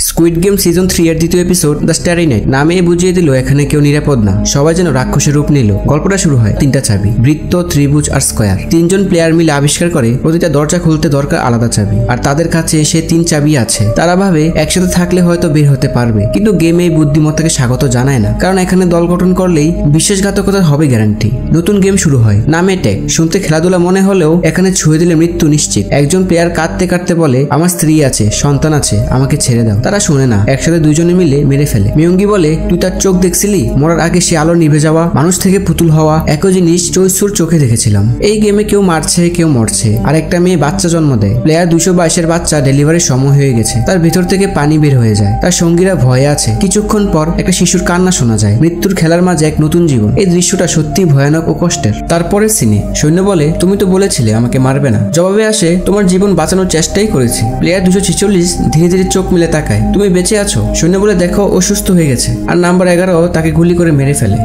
Squid game season 3 এর দ্বিতীয় episode the starry night নামে বুঝিয়ে দিল এখানে কেউ নিরাপদ না, সবাই যেন রাক্ষসের রূপ নিল। গল্পটা শুরু হয় তিনটা চাবি, বৃত্ত, ত্রিভুজ আর স্কয়ার। তিনজন প্লেয়ার মিলে আবিষ্কার করে প্রতিটা দরজা খুলতে দরকার আলাদা চাবি, আর তাদের কাছে সে 3 চাবি আছে। তারা ভাবে একসাথে থাকলে হয়তো বের হতে পারবে, কিন্তু গেমে এই বুদ্ধিমত্তাকে স্বাগত জানায় না, কারণ এখানে দল গঠন করলেই বিশ্বাসঘাতকতা হবে গ্যারান্টি। নতুন গেম শুরু হয়, নাম অ্যাটাক। শুনতে খেলাধুলা মনে হলেও এখানে ছুঁয়ে দিলে মৃত্যু নিশ্চিত। একজন প্লেয়ার কাঁদতে কাঁদতে বলে, আমার স্ত্রী আছে, সন্তান আছে, আমাকে ছেড়ে দাও। তারা শুনে না, একসাথে দুইজনে মিলে মেরে ফেলে। মিয়ঙ্গি বলে, তুই তার চোখ দেখছিলি? মরার আগে সে আলো নিভে যাওয়া, মানুষ থেকে পুতুল হওয়া, একই জিনিস চৈসুর চোখে দেখেছিলাম। এই গেমে কেউ মারছে, কেউ মরছে, আর একটা মেয়ে বাচ্চা জন্ম দেয়। প্লেয়ার 222 বাচ্চা ডেলিভারির সময় হয়ে গেছে, তার ভিতর থেকে পানি বের হয়ে যায়। তার সঙ্গীরা ভয়ে আছে। কিছুক্ষণ পর একটা শিশুর কান্না শোনা যায়। মৃত্যুর খেলার মাঝে এক নতুন জীবন। এই দৃশ্যটা সত্যি ভয়ানক ও কষ্টের। তারপরে সিনে সৈন্য বলে, তুমি তো বলেছিলে আমাকে মারবে না। জবাবে আসে, তোমার জীবন বাঁচানোর চেষ্টাই করেছি। প্লেয়ার 246 ধীরে ধীরে চোখ মিলে তাকায়, তুমি বেঁচে আছো? সৈন্য বলে, দেখো ও সুস্থ হয়ে গেছে। আর নাম্বার 11 তাকে গুলি করে মেরে ফেলে।